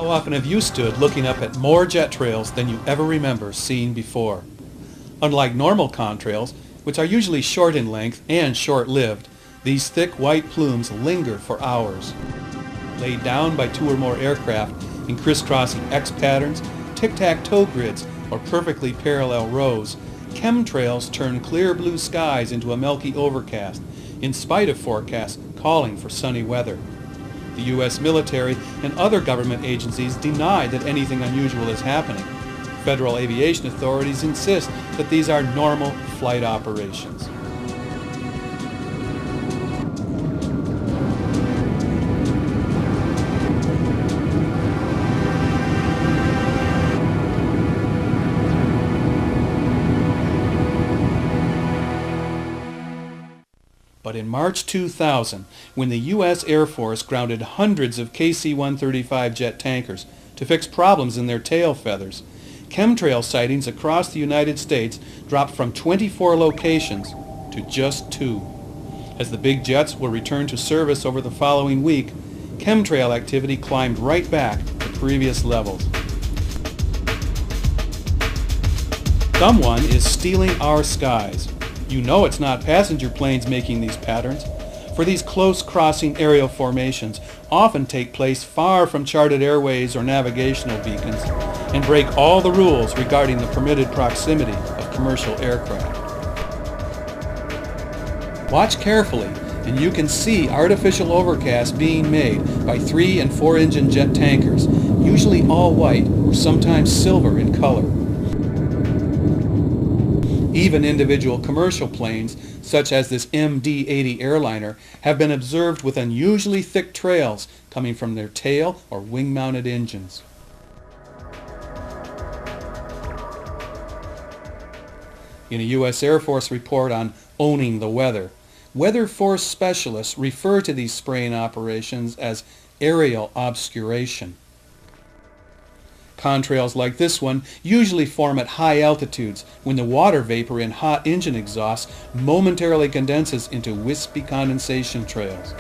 How often have you stood looking up at more jet trails than you ever remember seeing before? Unlike normal contrails, which are usually short in length and short-lived, these thick white plumes linger for hours. Laid down by two or more aircraft in crisscrossing X patterns, tic-tac-toe grids, or perfectly parallel rows, chemtrails turn clear blue skies into a milky overcast, in spite of forecasts calling for sunny weather. The U.S. military and other government agencies deny that anything unusual is happening. Federal aviation authorities insist that these are normal flight operations. But in March 2000, when the U.S. Air Force grounded hundreds of KC-135 jet tankers to fix problems in their tail feathers, chemtrail sightings across the United States dropped from 24 locations to just 2. As the big jets were returned to service over the following week, chemtrail activity climbed right back to previous levels. Someone is stealing our skies. You know it's not passenger planes making these patterns, for these close crossing aerial formations often take place far from charted airways or navigational beacons and break all the rules regarding the permitted proximity of commercial aircraft. Watch carefully and you can see artificial overcasts being made by 3- and 4-engine jet tankers, usually all white or sometimes silver in color. Even individual commercial planes, such as this MD-80 airliner, have been observed with unusually thick trails coming from their tail or wing-mounted engines. In a U.S. Air Force report on owning the weather, Weather Force specialists refer to these spraying operations as aerial obscuration. Contrails like this one usually form at high altitudes when the water vapor in hot engine exhausts momentarily condenses into wispy condensation trails.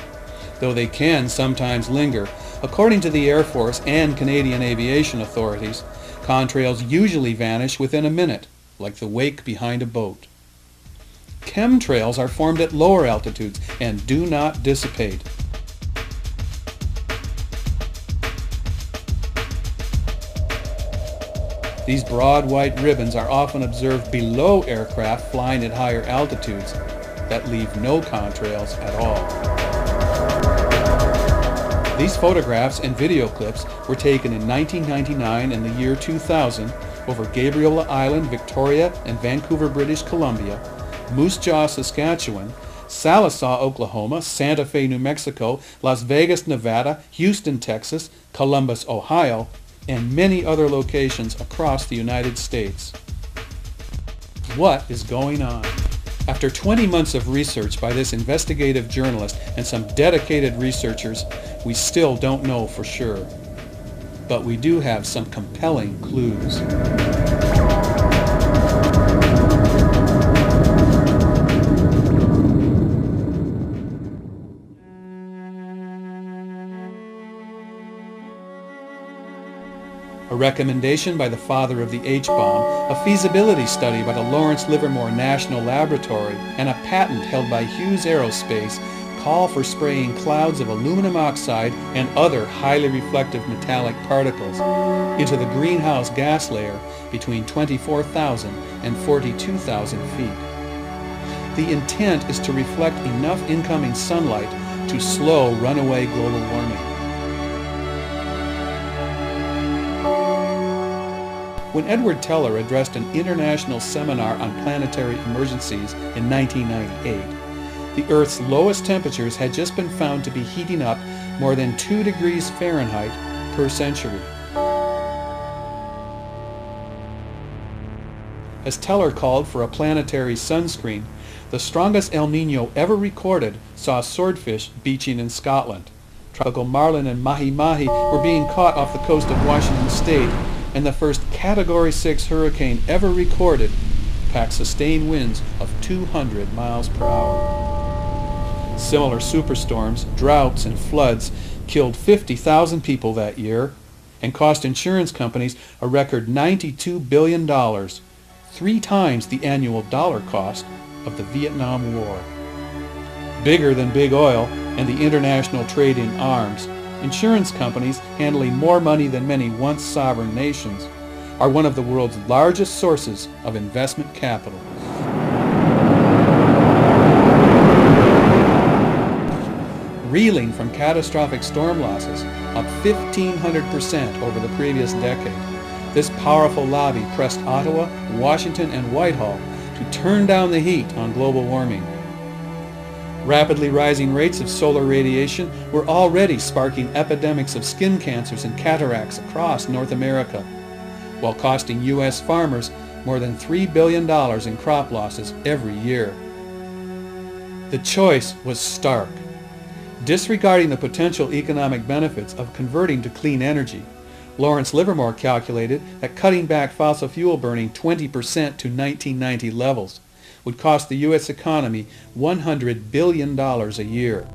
Though they can sometimes linger, according to the Air Force and Canadian aviation authorities, contrails usually vanish within a minute, like the wake behind a boat. Chemtrails are formed at lower altitudes and do not dissipate. These broad white ribbons are often observed below aircraft flying at higher altitudes that leave no contrails at all. These photographs and video clips were taken in 1999 and the year 2000 over Gabriola Island, Victoria and Vancouver, British Columbia, Moose Jaw, Saskatchewan, Sallisaw, Oklahoma, Santa Fe, New Mexico, Las Vegas, Nevada, Houston, Texas, Columbus, Ohio, and many other locations across the United States. What is going on? After 20 months of research by this investigative journalist and some dedicated researchers, we still don't know for sure. But we do have some compelling clues. A recommendation by the father of the H-bomb, a feasibility study by the Lawrence Livermore National Laboratory, and a patent held by Hughes Aerospace call for spraying clouds of aluminum oxide and other highly reflective metallic particles into the greenhouse gas layer between 24,000 and 42,000 feet. The intent is to reflect enough incoming sunlight to slow runaway global warming. When Edward Teller addressed an international seminar on planetary emergencies in 1998, the Earth's lowest temperatures had just been found to be heating up more than 2 degrees Fahrenheit per century. As Teller called for a planetary sunscreen, the strongest El Nino ever recorded saw swordfish beaching in Scotland. Tropical marlin and mahi-mahi were being caught off the coast of Washington State, and the first Category 6 hurricane ever recorded packed sustained winds of 200 miles per hour. Similar superstorms, droughts, and floods killed 50,000 people that year, and cost insurance companies a record $92 billion, 3 times the annual dollar cost of the Vietnam War. Bigger than big oil and the international trade in arms, insurance companies handling more money than many once sovereign nations are one of the world's largest sources of investment capital. Reeling from catastrophic storm losses, up 1,500% over the previous decade, this powerful lobby pressed Ottawa, Washington, and Whitehall to turn down the heat on global warming. Rapidly rising rates of solar radiation were already sparking epidemics of skin cancers and cataracts across North America, while costing U.S. farmers more than $3 billion in crop losses every year. The choice was stark. Disregarding the potential economic benefits of converting to clean energy, Lawrence Livermore calculated that cutting back fossil fuel burning 20% to 1990 levels would cost the U.S. economy $100 billion a year.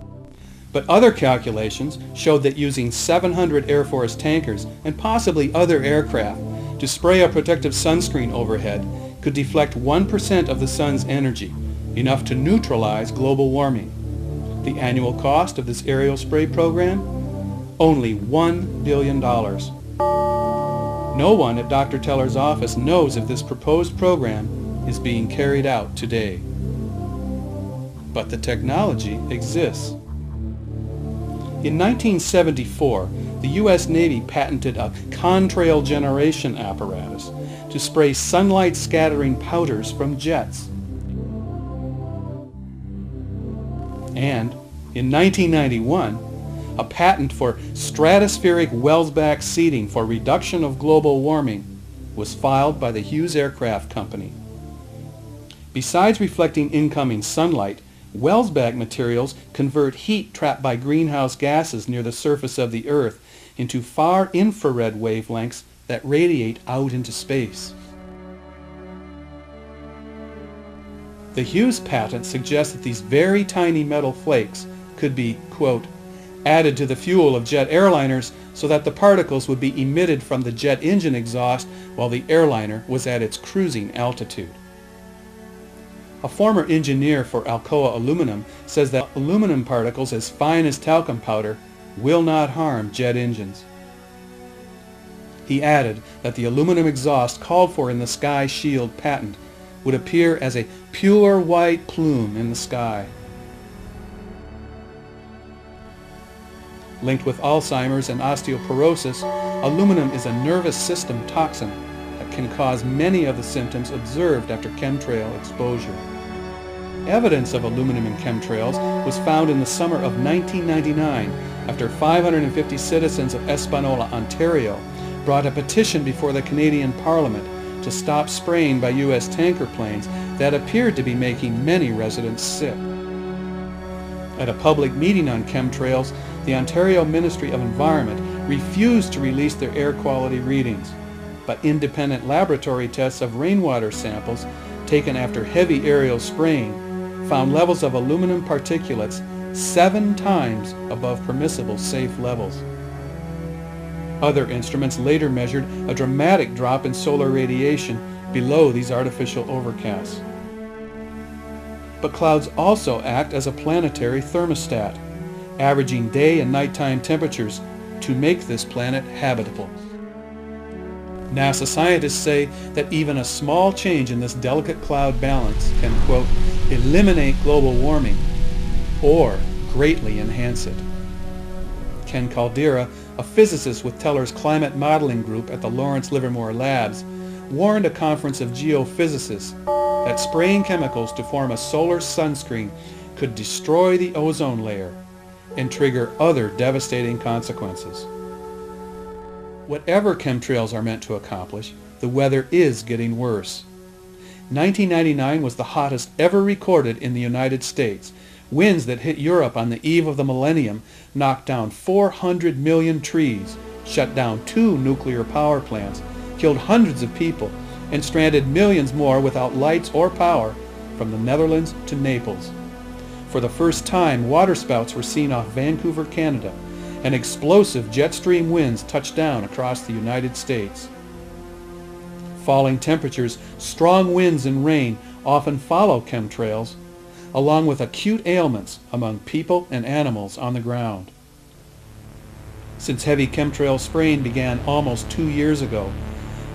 But other calculations showed that using 700 Air Force tankers and possibly other aircraft to spray a protective sunscreen overhead could deflect 1% of the sun's energy, enough to neutralize global warming. The annual cost of this aerial spray program? Only $1 billion. No one at Dr. Teller's office knows if this proposed program is being carried out today. But the technology exists. In 1974, the U.S. Navy patented a contrail generation apparatus to spray sunlight-scattering powders from jets. And in 1991, a patent for stratospheric Welsbach seating for reduction of global warming was filed by the Hughes Aircraft Company. Besides reflecting incoming sunlight, Welsbach materials convert heat trapped by greenhouse gases near the surface of the Earth into far infrared wavelengths that radiate out into space. The Hughes patent suggests that these very tiny metal flakes could be, quote, added to the fuel of jet airliners so that the particles would be emitted from the jet engine exhaust while the airliner was at its cruising altitude. A former engineer for Alcoa Aluminum says that aluminum particles as fine as talcum powder will not harm jet engines. He added that the aluminum exhaust called for in the Sky Shield patent would appear as a pure white plume in the sky. Linked with Alzheimer's and osteoporosis, aluminum is a nervous system toxin that can cause many of the symptoms observed after chemtrail exposure. Evidence of aluminum in chemtrails was found in the summer of 1999 after 550 citizens of Espanola, Ontario, brought a petition before the Canadian Parliament to stop spraying by U.S. tanker planes that appeared to be making many residents sick. At a public meeting on chemtrails, the Ontario Ministry of Environment refused to release their air quality readings, but independent laboratory tests of rainwater samples taken after heavy aerial spraying found levels of aluminum particulates 7 times above permissible safe levels. Other instruments later measured a dramatic drop in solar radiation below these artificial overcasts. But clouds also act as a planetary thermostat, averaging day and nighttime temperatures to make this planet habitable. NASA scientists say that even a small change in this delicate cloud balance can, quote, eliminate global warming or greatly enhance it. Ken Caldera, a physicist with Teller's climate modeling group at the Lawrence Livermore Labs, warned a conference of geophysicists that spraying chemicals to form a solar sunscreen could destroy the ozone layer and trigger other devastating consequences. Whatever chemtrails are meant to accomplish, the weather is getting worse. 1999 was the hottest ever recorded in the United States. Winds that hit Europe on the eve of the millennium knocked down 400 million trees, shut down 2 nuclear power plants, killed hundreds of people, and stranded millions more without lights or power from the Netherlands to Naples. For the first time, waterspouts were seen off Vancouver, Canada, and explosive jet stream winds touch down across the United States. Falling temperatures, strong winds, and rain often follow chemtrails, along with acute ailments among people and animals on the ground. Since heavy chemtrail spraying began almost 2 years ago,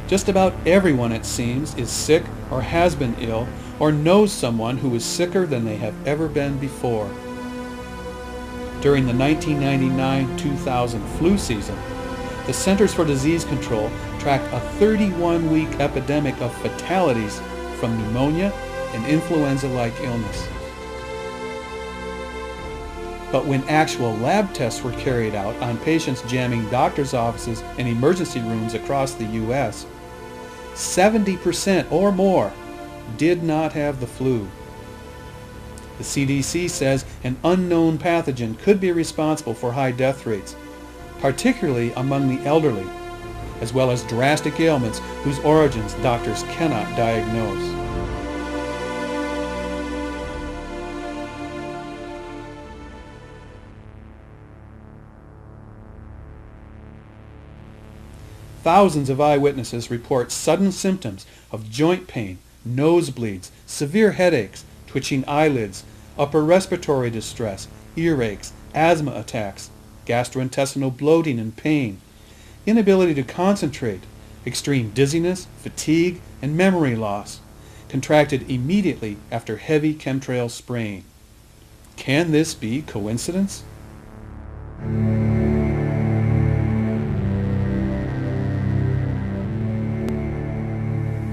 just about everyone, it seems, is sick or has been ill or knows someone who is sicker than they have ever been before. During the 1999-2000 flu season, the Centers for Disease Control tracked a 31-week epidemic of fatalities from pneumonia and influenza-like illness. But when actual lab tests were carried out on patients jamming doctors' offices and emergency rooms across the U.S., 70% or more did not have the flu. The CDC says an unknown pathogen could be responsible for high death rates, particularly among the elderly, as well as drastic ailments whose origins doctors cannot diagnose. Thousands of eyewitnesses report sudden symptoms of joint pain, nosebleeds, severe headaches, twitching eyelids, upper respiratory distress, earaches, asthma attacks, gastrointestinal bloating and pain, inability to concentrate, extreme dizziness, fatigue, and memory loss, contracted immediately after heavy chemtrail spraying. Can this be coincidence?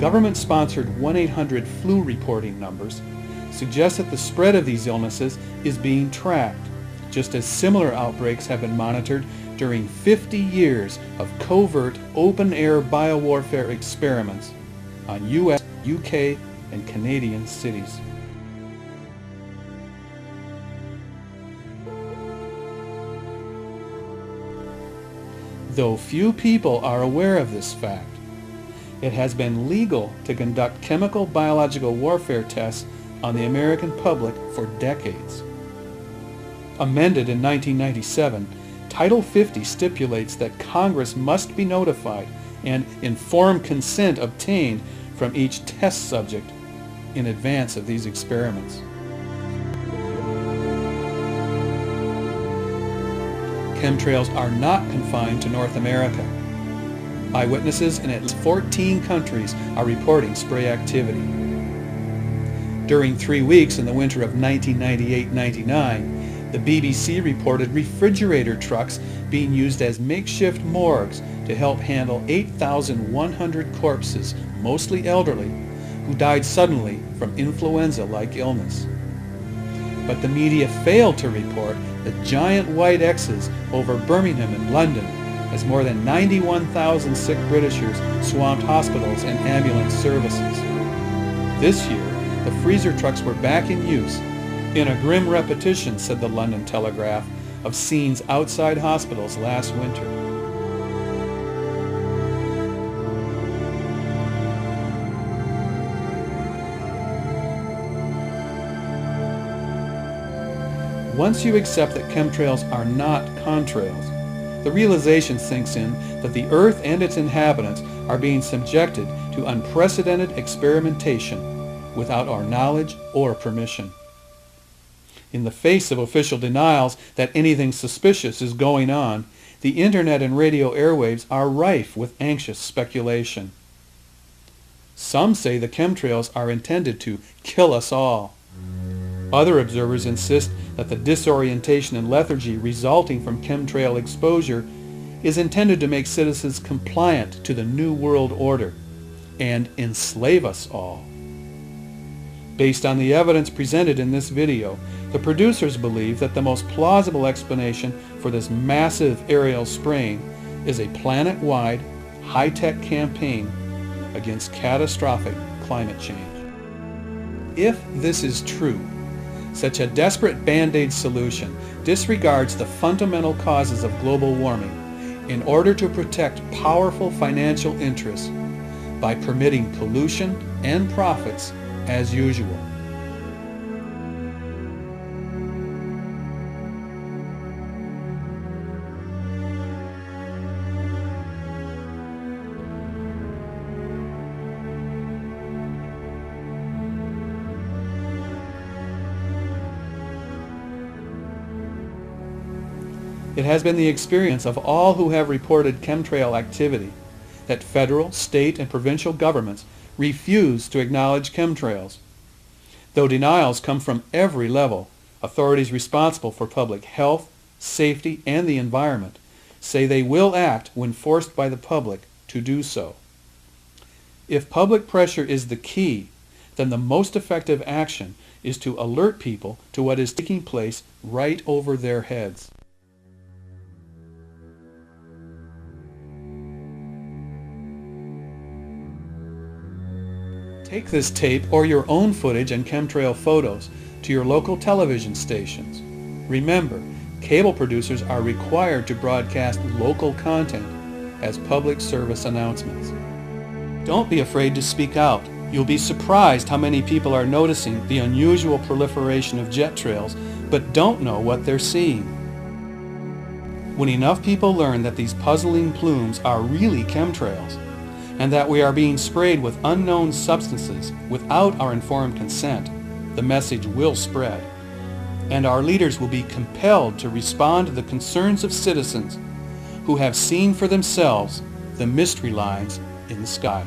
Government-sponsored 1-800-FLU reporting numbers suggest that the spread of these illnesses is being tracked, just as similar outbreaks have been monitored during 50 years of covert open-air biowarfare experiments on U.S., UK, and Canadian cities. Though few people are aware of this fact, it has been legal to conduct chemical biological warfare tests on the American public for decades. Amended in 1997, Title 50 stipulates that Congress must be notified and informed consent obtained from each test subject in advance of these experiments. Chemtrails are not confined to North America. Eyewitnesses in at least 14 countries are reporting spray activity. During 3 weeks in the winter of 1998-99, the BBC reported refrigerator trucks being used as makeshift morgues to help handle 8,100 corpses, mostly elderly, who died suddenly from influenza-like illness. But the media failed to report the giant white X's over Birmingham and London, as more than 91,000 sick Britishers swamped hospitals and ambulance services. This year, the freezer trucks were back in use, in a grim repetition, said the London Telegraph, of scenes outside hospitals last winter. Once you accept that chemtrails are not contrails, the realization sinks in that the Earth and its inhabitants are being subjected to unprecedented experimentation without our knowledge or permission. In the face of official denials that anything suspicious is going on, the internet and radio airwaves are rife with anxious speculation. Some say the chemtrails are intended to kill us all. Other observers insist that the disorientation and lethargy resulting from chemtrail exposure is intended to make citizens compliant to the New World Order and enslave us all. Based on the evidence presented in this video, the producers believe that the most plausible explanation for this massive aerial spraying is a planet-wide, high-tech campaign against catastrophic climate change. If this is true, such a desperate Band-Aid solution disregards the fundamental causes of global warming in order to protect powerful financial interests by permitting pollution and profits as usual. It has been the experience of all who have reported chemtrail activity that federal, state, and provincial governments refuse to acknowledge chemtrails. Though denials come from every level, authorities responsible for public health, safety, and the environment say they will act when forced by the public to do so. If public pressure is the key, then the most effective action is to alert people to what is taking place right over their heads. Take this tape or your own footage and chemtrail photos to your local television stations. Remember, cable producers are required to broadcast local content as public service announcements. Don't be afraid to speak out. You'll be surprised how many people are noticing the unusual proliferation of jet trails but don't know what they're seeing. When enough people learn that these puzzling plumes are really chemtrails, and that we are being sprayed with unknown substances without our informed consent, the message will spread, and our leaders will be compelled to respond to the concerns of citizens who have seen for themselves the mystery lines in the sky.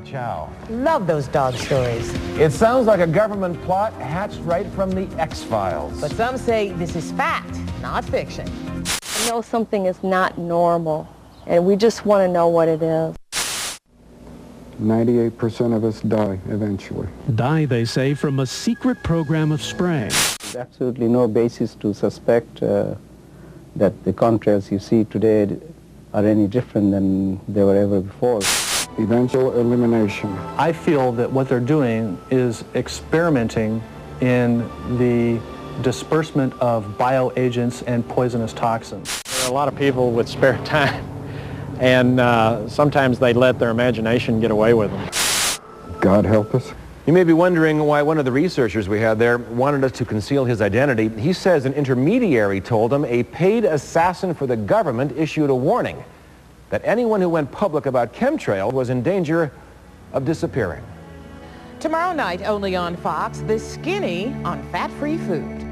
Chow. Love those dog stories. It sounds like a government plot hatched right from the X-Files. But some say this is fact, not fiction. I know something is not normal, and we just want to know what it is. 98% of us die eventually. Die, they say, from a secret program of spraying. There's absolutely no basis to suspect that the chemtrails you see today are any different than they were ever before. Eventual elimination. I feel that what they're doing is experimenting in the disbursement of bioagents and poisonous toxins. There are a lot of people with spare time, and sometimes they let their imagination get away with them. God help us. You may be wondering why one of the researchers we had there wanted us to conceal his identity. He says an intermediary told him a paid assassin for the government issued a warning that anyone who went public about chemtrail was in danger of disappearing. Tomorrow night, only on Fox, The Skinny on fat-free food.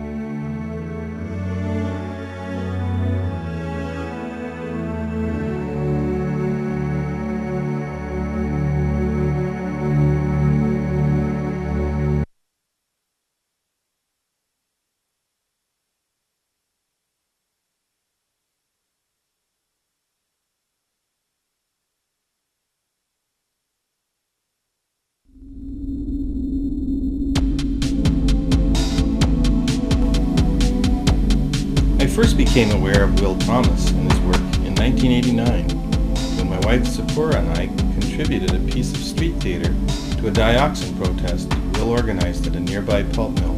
I first became aware of Will Thomas and his work in 1989, when my wife Sephora and I contributed a piece of street theater to a dioxin protest Will organized at a nearby pulp mill.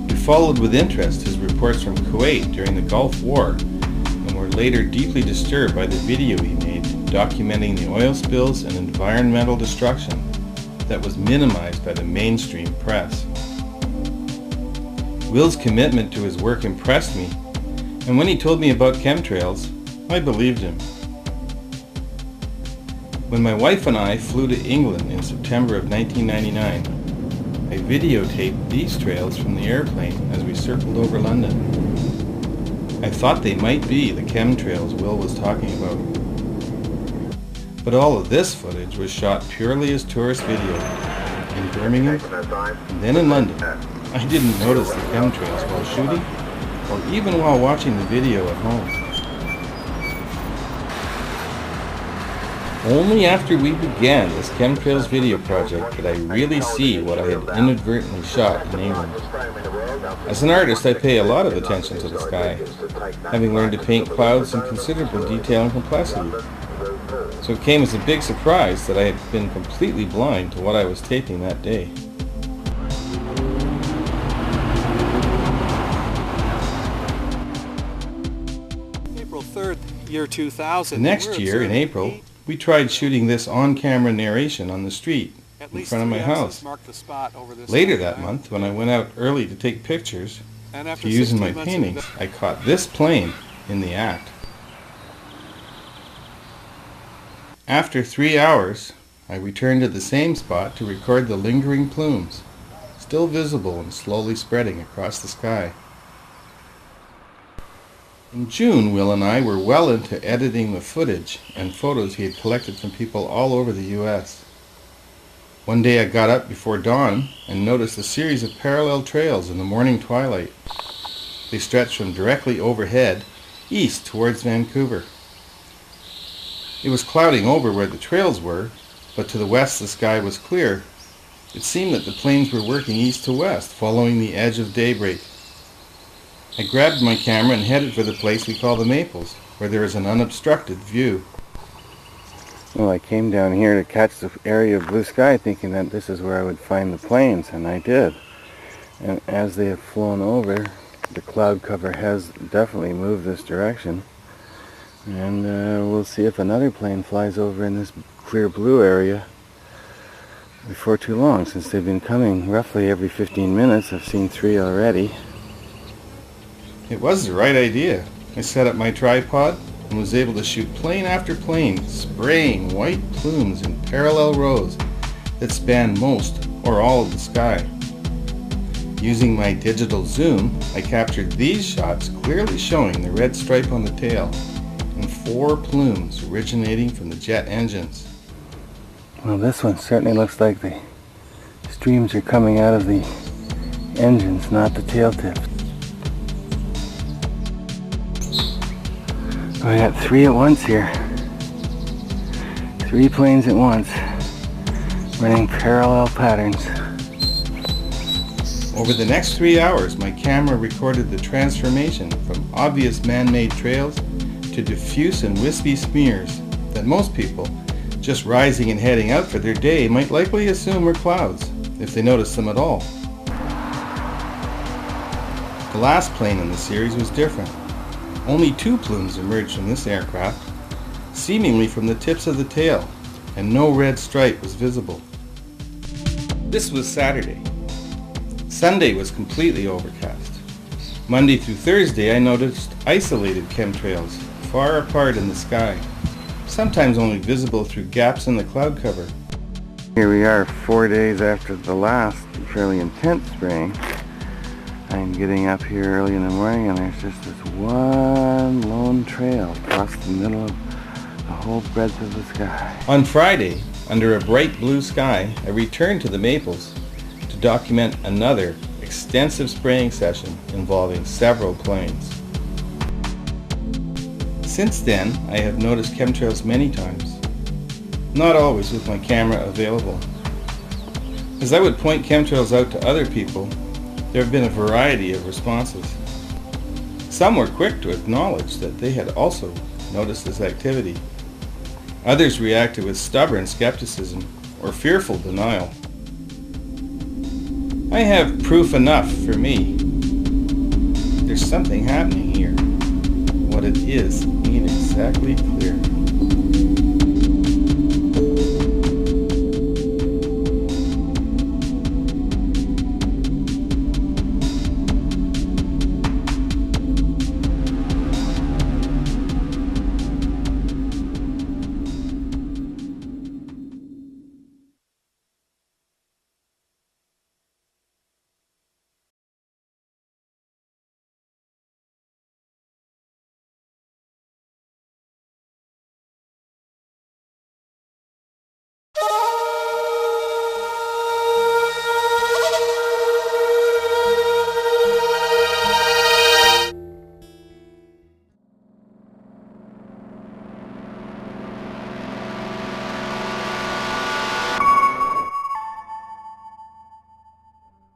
We followed with interest his reports from Kuwait during the Gulf War, and were later deeply disturbed by the video he made documenting the oil spills and environmental destruction that was minimized by the mainstream press. Will's commitment to his work impressed me, and when he told me about chemtrails, I believed him. When my wife and I flew to England in September of 1999, I videotaped these trails from the airplane as we circled over London. I thought they might be the chemtrails Will was talking about. But all of this footage was shot purely as tourist video in Birmingham and then in London. I didn't notice the chemtrails while shooting or even while watching the video at home. Only after we began this Chemtrails video project did I really see what I had inadvertently shot in England. As an artist, I pay a lot of attention to the sky, having learned to paint clouds in considerable detail and complexity. So it came as a big surprise that I had been completely blind to what I was taping that day. April 3rd, year 2000. The next year, in April, we tried shooting this on-camera narration on the street in front of my house. Later that month, when I went out early to take pictures to use in my paintings, I caught this plane in the act. After 3 hours, I returned to the same spot to record the lingering plumes, still visible and slowly spreading across the sky. In June, Will and I were well into editing the footage and photos he had collected from people all over the U.S. One day I got up before dawn and noticed a series of parallel trails in the morning twilight. They stretched from directly overhead, east towards Vancouver. It was clouding over where the trails were, but to the west the sky was clear. It seemed that the planes were working east to west, following the edge of daybreak. I grabbed my camera and headed for the place we call the Maples, where there is an unobstructed view. Well, I came down here to catch the area of blue sky thinking that this is where I would find the planes, and I did. And as they have flown over, the cloud cover has definitely moved this direction. And we'll see if another plane flies over in this clear blue area before too long, since they've been coming roughly every 15 minutes. I've seen 3 already. It was the right idea. I set up my tripod and was able to shoot plane after plane, spraying white plumes in parallel rows that spanned most or all of the sky. Using my digital zoom, I captured these shots clearly showing the red stripe on the tail and 4 plumes originating from the jet engines. Well, this one certainly looks like the streams are coming out of the engines, not the tail tips. I got 3 at once here. 3 planes at once, running parallel patterns. Over the next 3 hours, my camera recorded the transformation from obvious man-made trails to diffuse and wispy smears that most people, just rising and heading out for their day, might likely assume were clouds, if they noticed them at all. The last plane in the series was different. Only 2 plumes emerged from this aircraft, seemingly from the tips of the tail, and no red stripe was visible. This was Saturday. Sunday was completely overcast. Monday through Thursday I noticed isolated chemtrails far apart in the sky, sometimes only visible through gaps in the cloud cover. Here we are 4 days after the last fairly intense spraying. I'm getting up here early in the morning and there's just this one lone trail across the middle of the whole breadth of the sky. On Friday, under a bright blue sky, I returned to the Maples to document another extensive spraying session involving several planes. Since then, I have noticed chemtrails many times, not always with my camera available. As I would point chemtrails out to other people, there have been a variety of responses. Some were quick to acknowledge that they had also noticed this activity. Others reacted with stubborn skepticism or fearful denial. I have proof enough for me. There's something happening here. What it is ain't exactly clear.